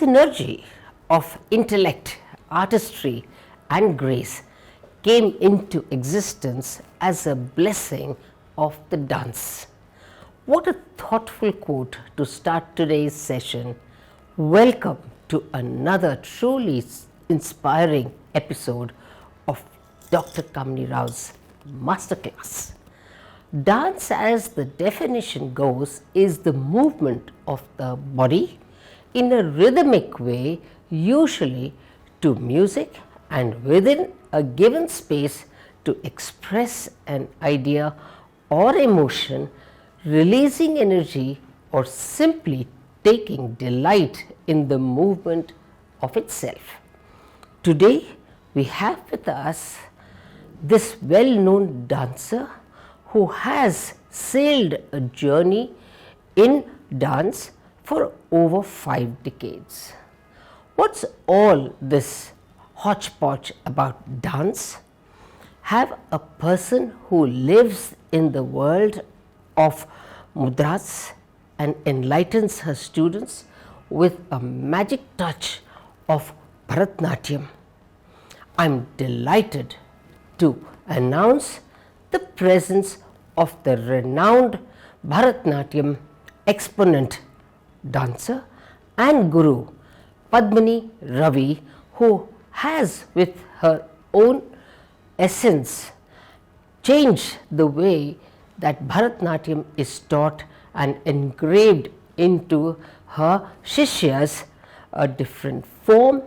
synergy of intellect, artistry, and grace came into existence as a blessing of the dance. What a thoughtful quote to start today's session. Welcome to another truly inspiring episode of Dr. Kamini Rao's Masterclass. Dance, as the definition goes, is the movement of the body in a rhythmic way, usually to music and within a given space to express an idea or emotion, releasing energy, or simply taking delight in the movement of itself. Today, we have with us this well-known dancer who has sailed a journey in dance for over 5 decades. What's all this hodgepodge about dance? Have a person who lives in the world of mudras and enlightens her students with a magic touch of Bharatnatyam. I'm delighted to announce the presence of the renowned Bharatnatyam exponent, dancer and guru Padmini Ravi, who has with her own essence changed the way that Bharatnatyam is taught and engraved into her Shishyas a different form,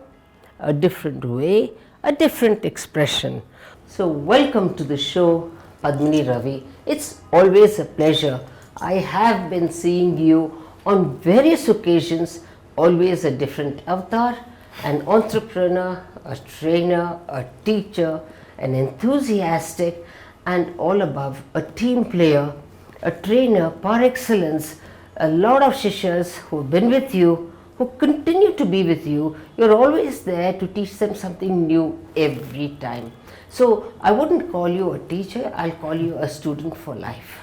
a different way, a different expression. So welcome to the show, Padmini Ravi. It's always a pleasure. I have been seeing you on various occasions, always a different avatar, an entrepreneur, a trainer, a teacher, an enthusiastic, and all above, a team player, a trainer par excellence, a lot of Shishyas who have been with you, who continue to be with you. You're always there to teach them something new every time. So I wouldn't call you a teacher, I'll call you a student for life.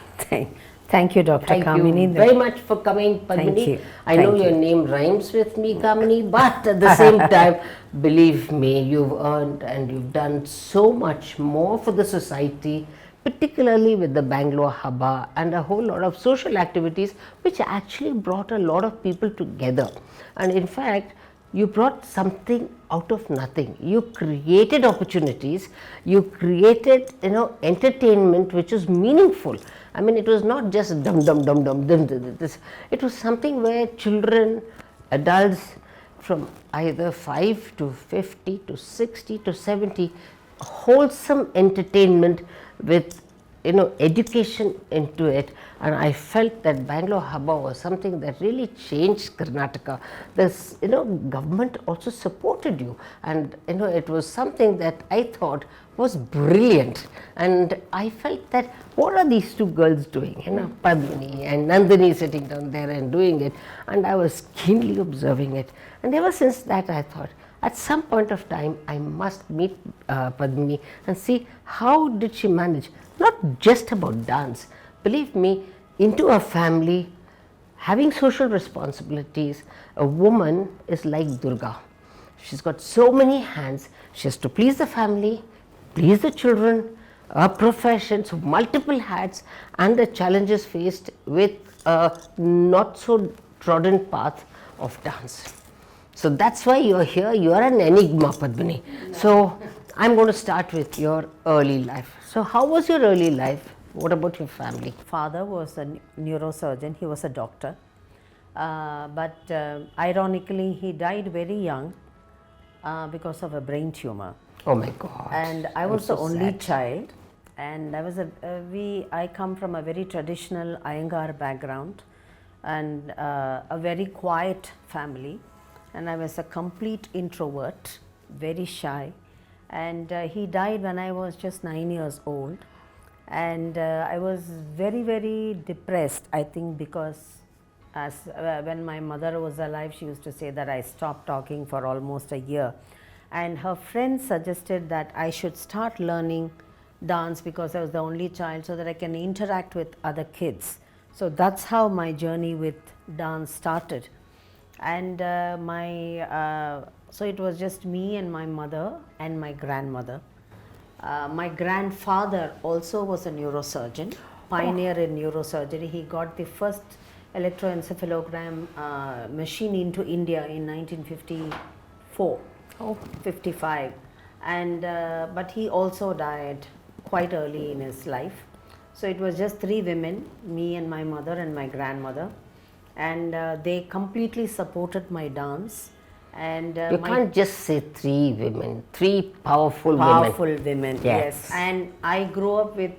Thank you, Dr. Thank Kamini. you very much for coming, Padmini. Thank you. I know your name rhymes with me, Kamini, but at the same time, believe me, you've earned and you've done so much more for the society, particularly with the Bangalore Haba and a whole lot of social activities which actually brought a lot of people together. And in fact, you brought something out of nothing. You created opportunities, you created, entertainment which was meaningful. I mean, it was not just dum dum dum dum dum dum. It was something where children, adults from either 5 to 50 to 60 to 70, wholesome entertainment with education into it, and I felt that Bangalore Haba was something that really changed Karnataka. This government also supported you, and it was something that I thought was brilliant, and I felt that what are these two girls doing, Padmini and Nandini sitting down there and doing it, and I was keenly observing it, and ever since that I thought, at some point of time, I must meet Padmini and see how did she manage, not just about dance, believe me, into a family, having social responsibilities. A woman is like Durga. She's got so many hands. She has to please the family, please the children, a profession, so multiple hats, and the challenges faced with a not so trodden path of dance. So that's why you're here. You are an enigma, Padmini. So I'm going to start with your early life. So how was your early life? What about your family? Father was a neurosurgeon. He was a doctor. But ironically, he died very young because of a brain tumor. Oh my God. And I was the only sad child. And I come from a very traditional Iyengar background and a very quiet family. And I was a complete introvert, very shy. And he died when I was just 9 years old. And I was very, very depressed, I think, because when my mother was alive, she used to say that I stopped talking for almost a year. And her friends suggested that I should start learning dance because I was the only child, so that I can interact with other kids. So that's how my journey with dance started. and so it was just me and my mother and my grandmother. My grandfather also was a neurosurgeon, pioneer in neurosurgery. He got the first electroencephalogram machine into India in 1954, 55, and but he also died quite early in his life. So it was just three women, me and my mother and my grandmother, and they completely supported my dance. And You my can't just say three women, three powerful powerful women. women, Yes. yes. And I grew up with,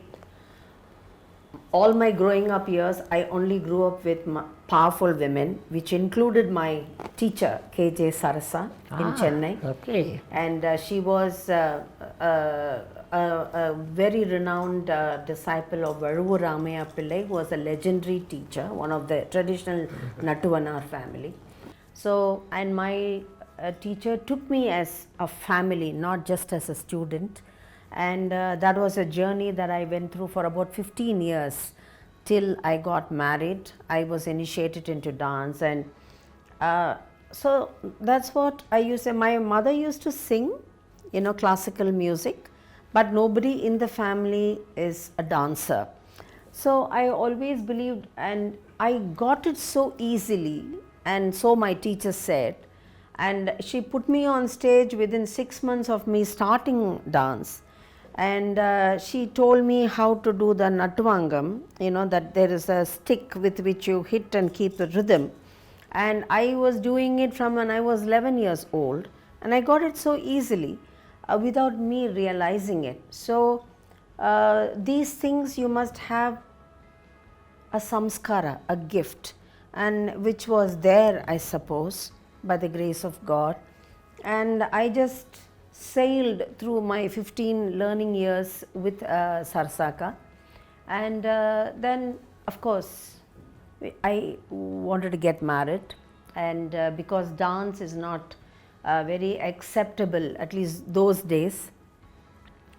all my growing up years, I only grew up with powerful women, which included my teacher, KJ Sarasa, in Chennai. Okay. And she was a very renowned disciple of Varuvu Ramaya Pillai, who was a legendary teacher, one of the traditional Nattuvanar family. So, and my teacher took me as a family, not just as a student. And that was a journey that I went through for about 15 years till I got married. I was initiated into dance, and so that's what I used to say. My mother used to sing, classical music, but nobody in the family is a dancer. So I always believed, and I got it so easily, and so my teacher said, and she put me on stage within 6 months of me starting dance. And she told me how to do the Nattuvangam, that there is a stick with which you hit and keep the rhythm. And I was doing it from when I was 11 years old, and I got it so easily without me realizing it. So these things you must have a samskara, a gift, and which was there, I suppose, by the grace of God. And I just sailed through my 15 learning years with Sarsaka. And then, of course, I wanted to get married, and because dance is not very acceptable, at least those days,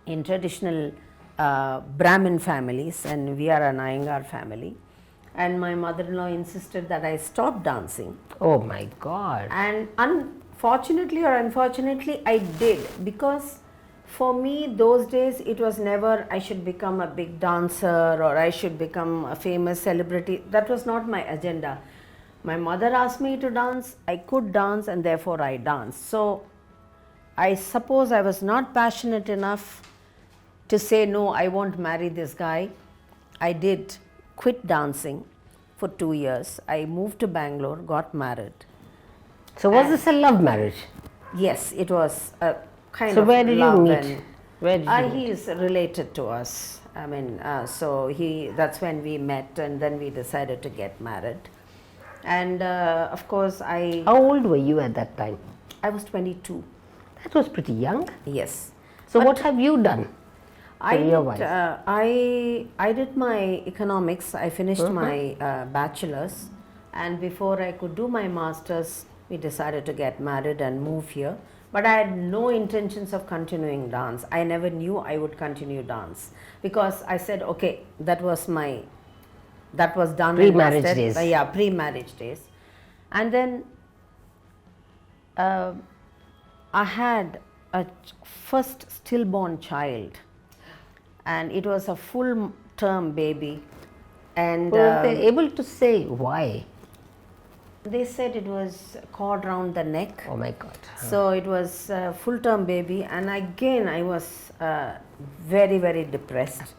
in traditional Brahmin families, and we are an Iyengar family. And my mother-in-law insisted that I stop dancing. Oh my God. And unfortunately or unfortunately, I did, because for me those days it was never I should become a big dancer or I should become a famous celebrity. That was not my agenda. My mother asked me to dance, I could dance, and therefore I danced. So I suppose I was not passionate enough to say, no, I won't marry this guy. I did quit dancing for 2 years. I moved to Bangalore, got married. So was this a love marriage? Yes, it was a kind So of where did you love. meet? And Where did you he is related to us. I mean, so that's when we met, and then we decided to get married. And of course, How old were you at that time? I was 22. That was pretty young. Yes. So what have you done? I career-wise? I did my economics. I finished my bachelor's, and before I could do my master's, we decided to get married and move here. But I had no intentions of continuing dance. I never knew I would continue dance, because I said, okay, that was done and Pre-marriage dusted. days. Yeah, pre-marriage days. And then I had a first stillborn child, and it was a full term baby. And Were they able to say why? they said it was cord round the neck. Oh my God. So it was a full term baby, and again I was very, very depressed.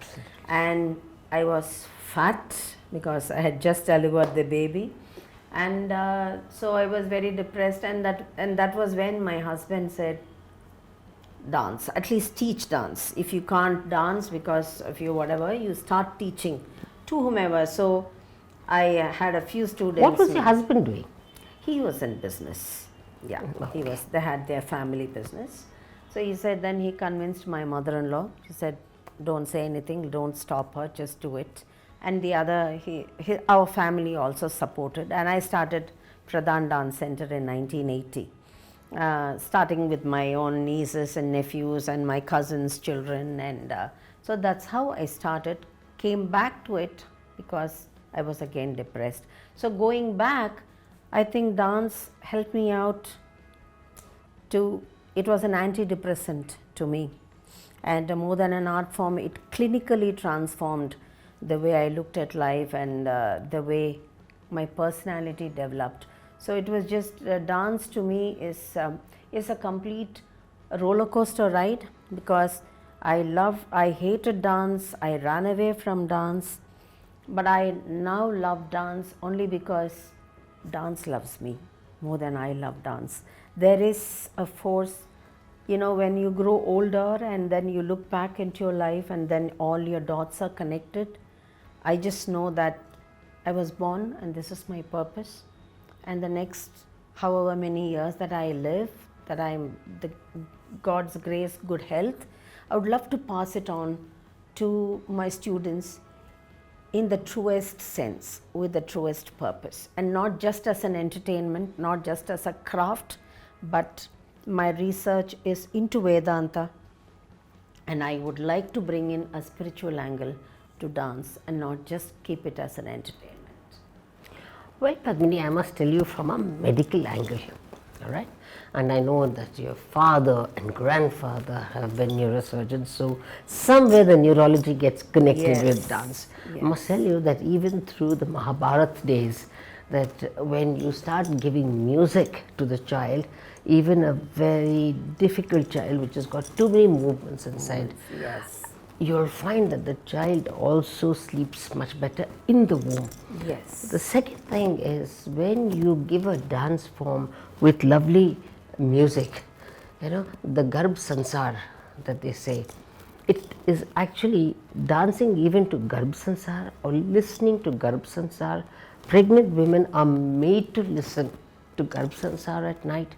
And I was fat because I had just delivered the baby. And so I was very depressed, and that was when my husband said, dance, at least teach dance. If you can't dance because of you whatever, you start teaching to whomever. So I had a few students. What was your husband doing? He was in business. Yeah, they had their family business. So he said, then he convinced my mother-in-law. He said, don't say anything, don't stop her, just do it. And the other, our family also supported. And I started Pradhan Dance Center in 1980. Starting with my own nieces and nephews and my cousins' children. And so that's how I started. Came back to it because I was again depressed. So going back, I think dance helped me out to, it was an antidepressant to me, and more than an art form, it clinically transformed the way I looked at life and the way my personality developed. So it was just dance to me is a complete roller coaster ride, because I hated dance, I ran away from dance, but I now love dance only because dance loves me more than I love dance. There is a force, you know, when you grow older and then you look back into your life and then all your dots are connected. I just know that I was born and this is my purpose, and the next however many years that I live, that I'm the God's grace, good health, I would love to pass it on to my students in the truest sense, with the truest purpose, and not just as an entertainment, not just as a craft, but my research is into Vedanta, and I would like to bring in a spiritual angle to dance and not just keep it as an entertainment. Well, Padmini, I must tell you from a medical angle, all right? And I know that your father and grandfather have been neurosurgeons, so somewhere the neurology gets connected with dance. Yes. I must tell you that even through the Mahabharat days, that when you start giving music to the child, even a very difficult child which has got too many movements inside, Yes. you'll find that the child also sleeps much better in the womb. Yes. The second thing is when you give a dance form with lovely music, you know, the Garbh Sansar that they say, it is actually dancing even to Garbh Sansar or listening to Garbh Sansar. Pregnant women are made to listen to Garbh Sansar at night,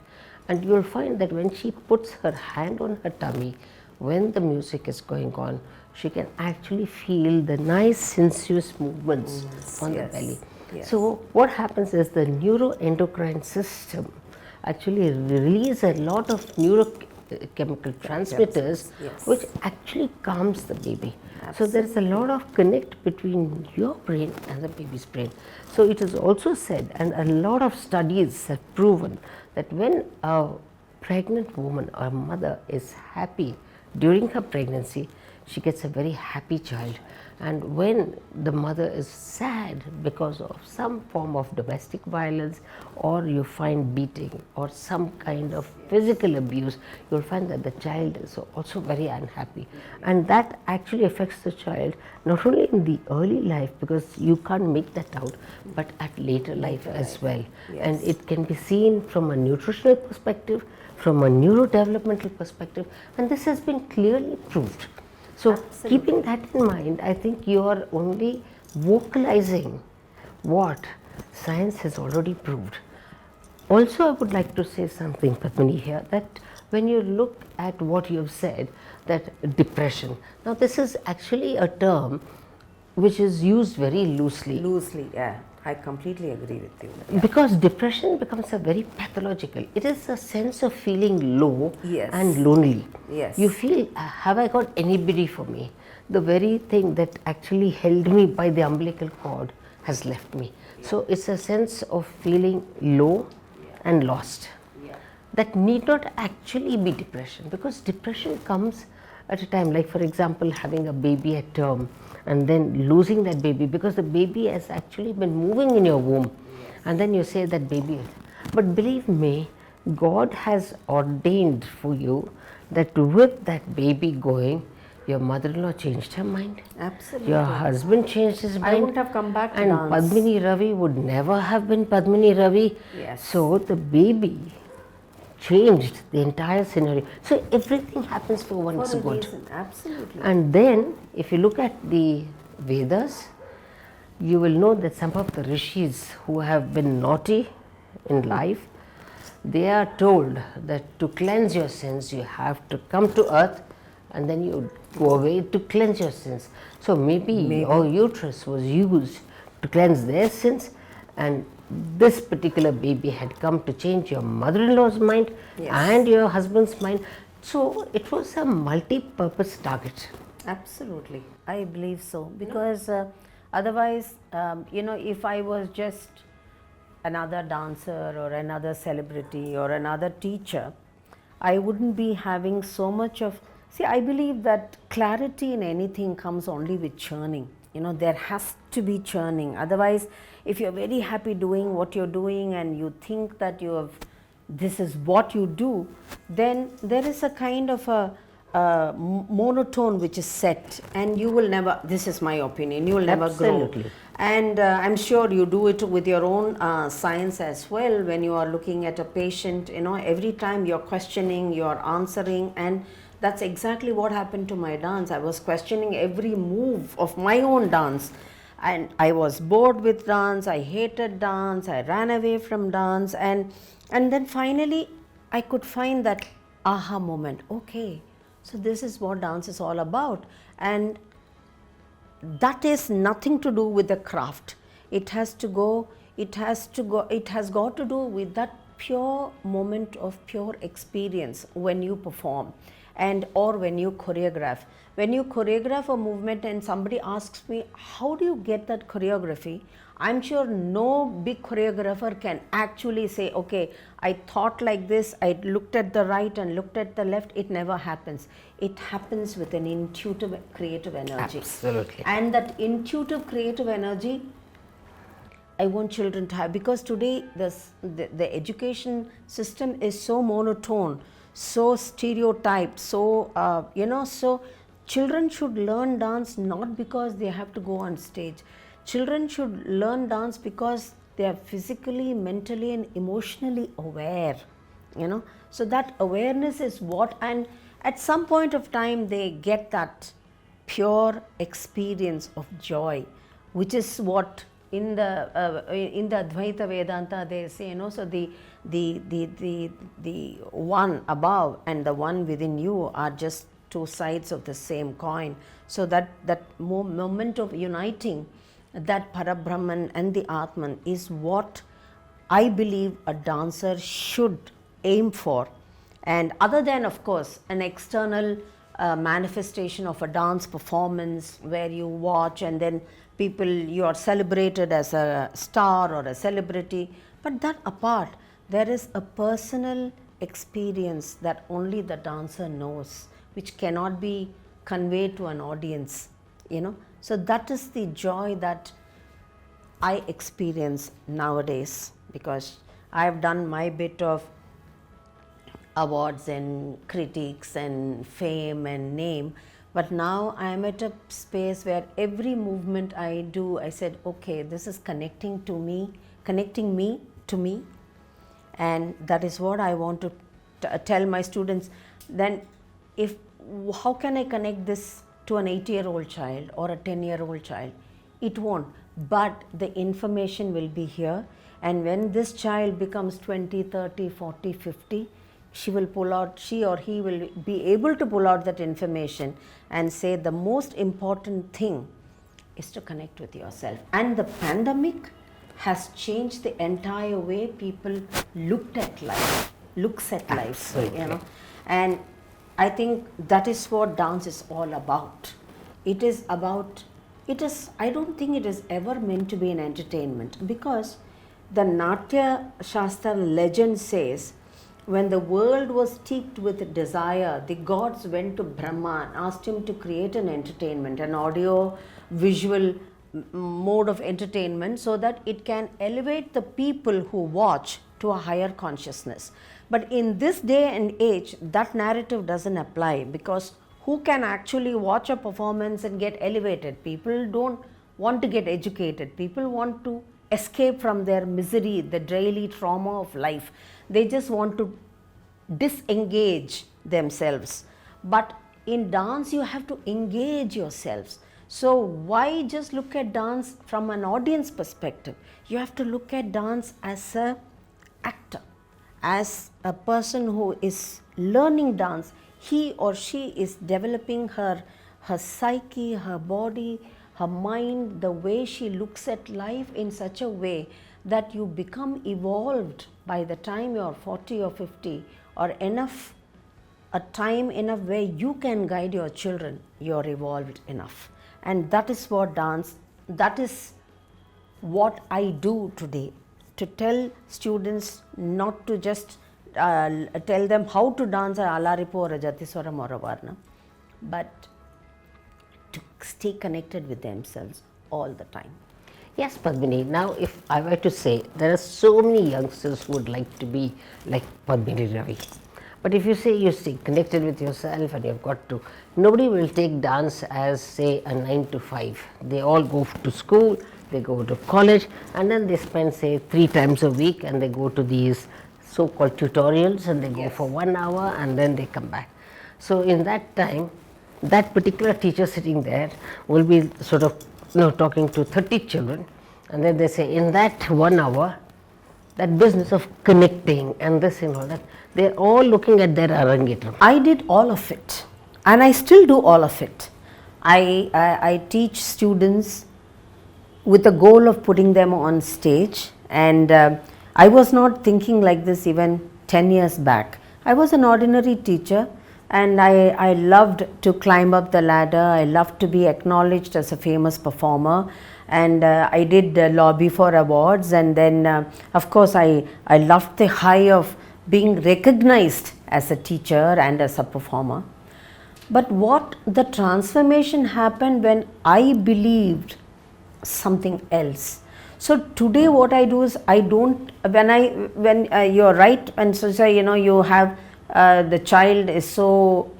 and you will find that when she puts her hand on her tummy, when the music is going on, she can actually feel the nice sensuous movements on the yes, belly. yes. So what happens is the neuroendocrine system actually release a lot of neurochemical transmitters, yes. which actually calms the baby. So there is a lot of connect between your brain and the baby's brain. So it is also said, and a lot of studies have proven, that when a pregnant woman or mother is happy during her pregnancy, she gets a very happy child. And when the mother is sad because of some form of domestic violence, or you find beating or some kind of physical abuse, you'll find that the child is also very unhappy. And that actually affects the child not only in the early life, because you can't make that out, but at later life as well. Yes. And it can be seen from a nutritional perspective, from a neurodevelopmental perspective, and this has been clearly proved. So keeping that in mind, I think you are only vocalizing what science has already proved. Also, I would like to say something, Padmini, here, that when you look at what you have said, that depression. Now, this is actually a term which is used very loosely. Loosely, yeah. I completely agree with you. Because depression becomes a very pathological. It is a sense of feeling low Yes. and lonely. Yes. You feel, have I got anybody for me? The very thing that actually held me by the umbilical cord has left me. So it's a sense of feeling low and lost. That need not actually be depression, because depression comes at a time, like for example having a baby at term and then losing that baby because the baby has actually been moving in your womb, and then you say that baby. But believe me, God has ordained for you that with that baby going, your mother-in-law changed her mind. Absolutely. Your husband changed his mind. I wouldn't have come back to and dance. Padmini Ravi would never have been Padmini Ravi. Yes. So the baby changed the entire scenario. So everything happens for one's For a good. reason, absolutely. And then if you look at the Vedas, you will know that some of the rishis who have been naughty in life, they are told that to cleanse your sins you have to come to earth and then you go away to cleanse your sins. So maybe your uterus was used to cleanse their sins, and this particular baby had come to change your mother-in-law's mind and your husband's mind. So it was a multi-purpose target. Absolutely, I believe so, because otherwise, if I was just another dancer or another celebrity or another teacher, I wouldn't be having so much of. See, I believe that clarity in anything comes only with churning. You know, there has to be churning. Otherwise, if you're very happy doing what you're doing and you think that you have, this is what you do, then there is a kind of a monotone which is set, and you will never. This is my opinion. You will never Absolutely. grow. And I'm sure you do it with your own science as well. When you are looking at a patient, you know, every time you're questioning, you're answering, and that's exactly what happened to my dance. I was questioning every move of my own dance, and I was bored with dance. I hated dance. I ran away from dance, and then finally I could find that aha moment. Okay, so this is what dance is all about, and that is nothing to do with the craft. It has got to do with that pure moment of pure experience when you perform and or when you choreograph. When you choreograph a movement and somebody asks me, how do you get that choreography? I'm sure no big choreographer can actually say, okay, I thought like this, I looked at the right and looked at the left. It never happens. It happens with an intuitive creative energy. Absolutely. And that intuitive creative energy, I want children to have, because today the education system is so monotone, so stereotyped, so so children should learn dance not because they have to go on stage. Children should learn dance because they are physically, mentally and emotionally aware, so that awareness is what, and at some point of time they get that pure experience of joy, which is what in the Advaita Vedanta they say, so the one above and the one within you are just two sides of the same coin. So that moment of uniting that Parabrahman and the Atman is what I believe a dancer should aim for. And other than, of course, an external manifestation of a dance performance where you watch and then you are celebrated as a star or a celebrity, but that apart, there is a personal experience that only the dancer knows, which cannot be conveyed to an audience, So that is the joy that I experience nowadays, because I have done my bit of awards and critiques and fame and name, but now I am at a space where every movement I do, I said, okay, this is connecting me to me, and that is what I want to tell my students. Then how can I connect this to an 8-year-old child or a 10-year-old child? It won't, but the information will be here, and when this child becomes 20, 30, 40, 50, she or he will be able to pull out that information and say the most important thing is to connect with yourself. And the pandemic has changed the entire way people looks at life, Absolutely. And I think that is what dance is all about. I don't think it is ever meant to be an entertainment, because the Natya Shastra legend says, when the world was steeped with desire, the gods went to Brahma and asked him to create an entertainment, an audio visual mode of entertainment, so that it can elevate the people who watch to a higher consciousness. But in this day and age, that narrative doesn't apply, because who can actually watch a performance and get elevated? People don't want to get educated. People want to escape from their misery, the daily trauma of life. They just want to disengage themselves. But in dance, you have to engage yourselves. So why just look at dance from an audience perspective? You have to look at dance as an actor, as a person who is learning dance. He or she is developing her psyche, her body, her mind, the way she looks at life in such a way that you become evolved by the time you are 40 or 50, or a time enough where you can guide your children. You are evolved enough. And that is what I do today. to tell students not to just tell them how to dance Alaripo or Jatiswaram or a Varna, but to stay connected with themselves all the time. Yes, Padmini. Now, if I were to say, there are so many youngsters who would like to be like Padmini Ravi. But if you say you stay connected with yourself and you've got to, nobody will take dance as, say, a 9 to 5. They all go to school, they go to college, and then they spend, say, 3 times a week, and they go to these so-called tutorials, and they go for 1 hour, and then they come back. So in that time, that particular teacher sitting there will be sort of talking to 30 children, and then they say, in that 1 hour, that business of connecting and this and all that, they're all looking at their Arangetram. I did all of it, and I still do all of it. I teach students with the goal of putting them on stage, and I was not thinking like this even 10 years back. I was an ordinary teacher, and I loved to climb up the ladder. I loved to be acknowledged as a famous performer, and I did lobby for awards, and then of course I loved the high of being recognized as a teacher and as a performer. But what the transformation happened when I believed something else. So today what I do is I don't, when you're right, and so say, you have the child is so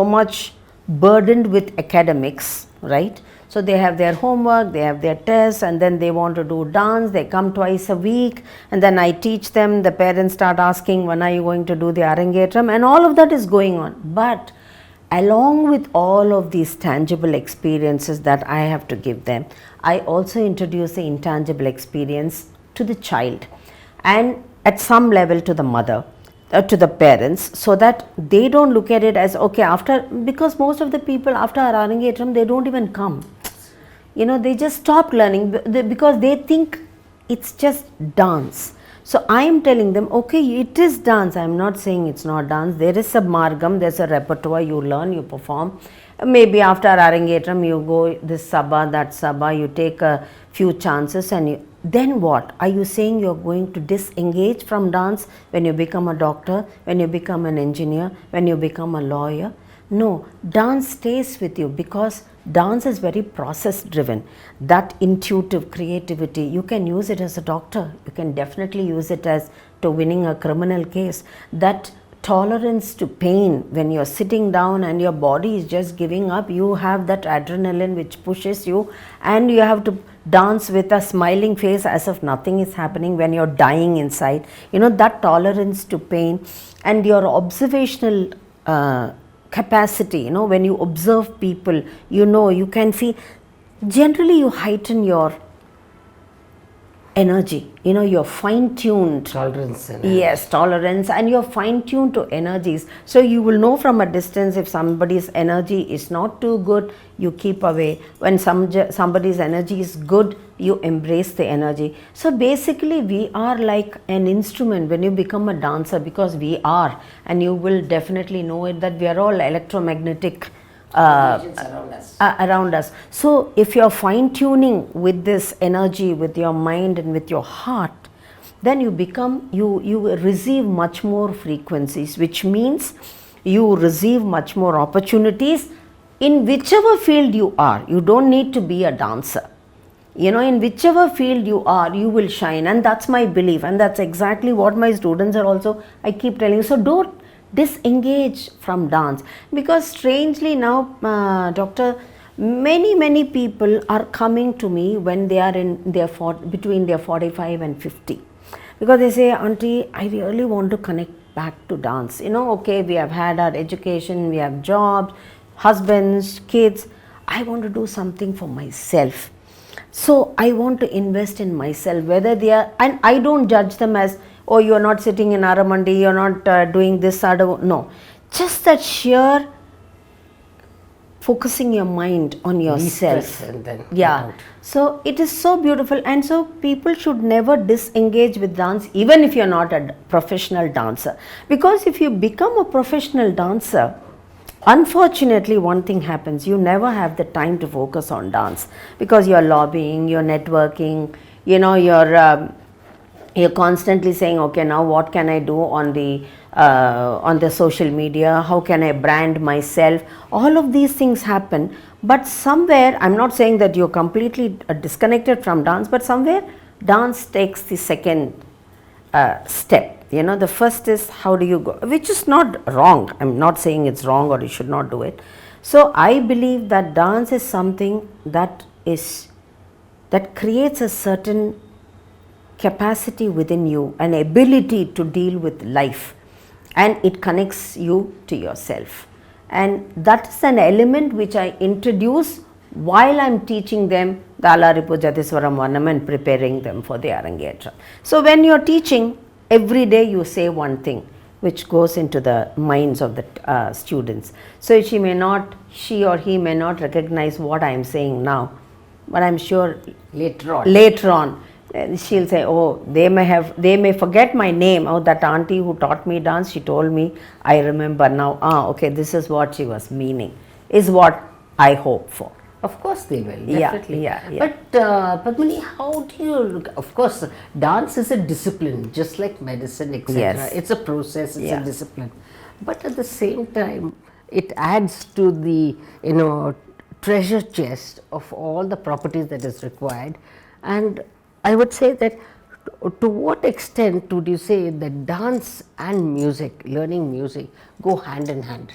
much burdened with academics, right? So they have their homework, they have their tests, and then they want to do dance. They come twice a week, and then I teach them. The parents start asking, when are you going to do the Arangetram? And all of that is going on. But along with all of these tangible experiences that I have to give them, I also introduce the intangible experience to the child, and at some level to the mother, to the parents, so that they don't look at it as, okay, because most of the people after Arangetram, they don't even come. They just stop learning because they think it's just dance. So I am telling them, okay, it is dance. I am not saying it's not dance. There is a margam, there's a repertoire, you learn, you perform. Maybe after Arangetram, you go this sabha, that sabha, you take a few chances, and then what? Are you saying you're going to disengage from dance when you become a doctor, when you become an engineer, when you become a lawyer? No, dance stays with you because dance is very process driven. That intuitive creativity, you can use it as a doctor, you can definitely use it as to winning a criminal case. That tolerance to pain, when you're sitting down and your body is just giving up, you have that adrenaline which pushes you, and you have to dance with a smiling face as if nothing is happening when you're dying inside. That tolerance to pain and your observational capacity, when you observe people, you can feel, generally you heighten your energy, you're fine-tuned. Tolerance. Yes, tolerance, and you're fine-tuned to energies. So you will know from a distance if somebody's energy is not too good, you keep away. When somebody's energy is good, you embrace the energy. So basically we are like an instrument when you become a dancer, because we are, and you will definitely know it, that we are all electromagnetic around us. So if you're fine tuning with this energy, with your mind and with your heart, then you receive much more frequencies, which means you receive much more opportunities in whichever field you are. You don't need to be a dancer. In whichever field you are, you will shine, and that's my belief, and that's exactly what my students are also, I keep telling you. So don't disengage from dance, because strangely now, doctor, many people are coming to me when they are in their between their 45 and 50, because they say, auntie, I really want to connect back to dance. Okay, we have had our education, we have jobs, husbands, kids, I want to do something for myself. So I want to invest in myself, whether they are, and I don't judge them as, oh, you are not sitting in Aramandi, you are not doing this, no. Just that sheer focusing your mind on yourself. And then yeah. So it is so beautiful, and so people should never disengage with dance, even if you are not a professional dancer. Because if you become a professional dancer, unfortunately one thing happens, you never have the time to focus on dance, because you are lobbying, you are networking, you know, you're constantly saying, okay, now what can I do on the social media? How can I brand myself? All of these things happen, but somewhere, I'm not saying that you're completely disconnected from dance, but somewhere dance takes the second step. You know, the first is how do you go, which is not wrong. I'm not saying it's wrong or you should not do it. So I believe that dance is something that creates a certain capacity within you, an ability to deal with life, and it connects you to yourself. And that is an element which I introduce while I am teaching them the Alaripu Jatiswaram Varnam and preparing them for the Arangetra. So when you are teaching, every day you say one thing which goes into the minds of the students. So she or he may not recognize what I am saying now, but I am sure later on she'll say, oh, they may forget my name. Oh, that auntie who taught me dance, she told me, I remember now. Okay, this is what she was meaning, is what I hope for. Of course they will, definitely. Yeah. But Padmini, how do you, of course, dance is a discipline, just like medicine, etc. Yes. It's a process, it's a discipline. But at the same time, it adds to the, treasure chest of all the properties that is required. And I would say that to what extent would you say that dance and music, learning music, go hand in hand?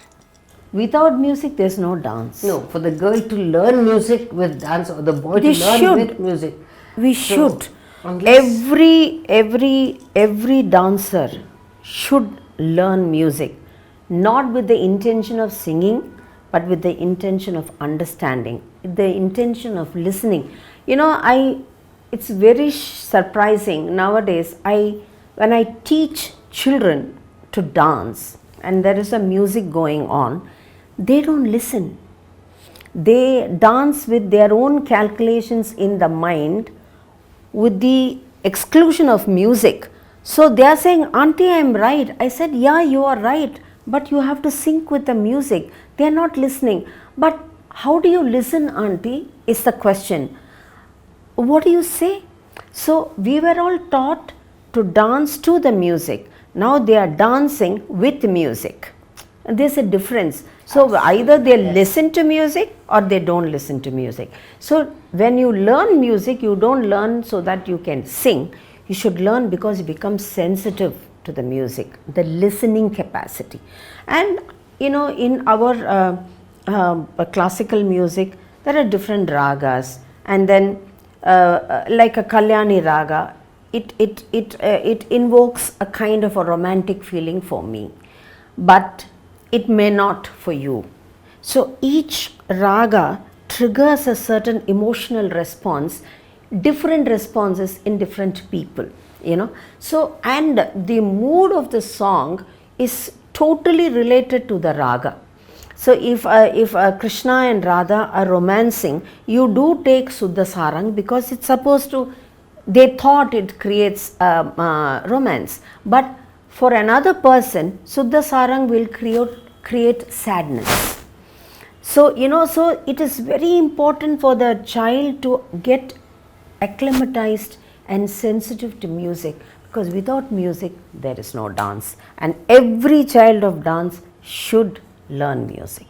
Without music, there's no dance. No, for the girl to learn music with dance or the boy to learn with music. We should. Every dancer should learn music, not with the intention of singing, but with the intention of understanding, the intention of listening. It's very surprising nowadays. When I teach children to dance and there is a music going on, they don't listen. They dance with their own calculations in the mind with the exclusion of music. So they are saying, Auntie, I am right. I said, yeah, you are right, but you have to sync with the music. They are not listening. But how do you listen, Auntie, is the question. What do you say? So we were all taught to dance to the music. Now they are dancing with music. There's a difference. So either they listen to music or they don't listen to music. So when you learn music, you don't learn so that you can sing. You should learn because you become sensitive to the music, the listening capacity. And in our classical music, there are different ragas, and then like a Kalyani raga, it invokes a kind of a romantic feeling for me, but it may not for you. So each raga triggers a certain emotional response, different responses in different people, So, and the mood of the song is totally related to the raga. So if Krishna and Radha are romancing, you do take Suddha Sarang because it's supposed to, they thought it creates romance. But for another person, Suddha Sarang will create sadness. So, so it is very important for the child to get acclimatized and sensitive to music, because without music, there is no dance. And every child of dance should learn music.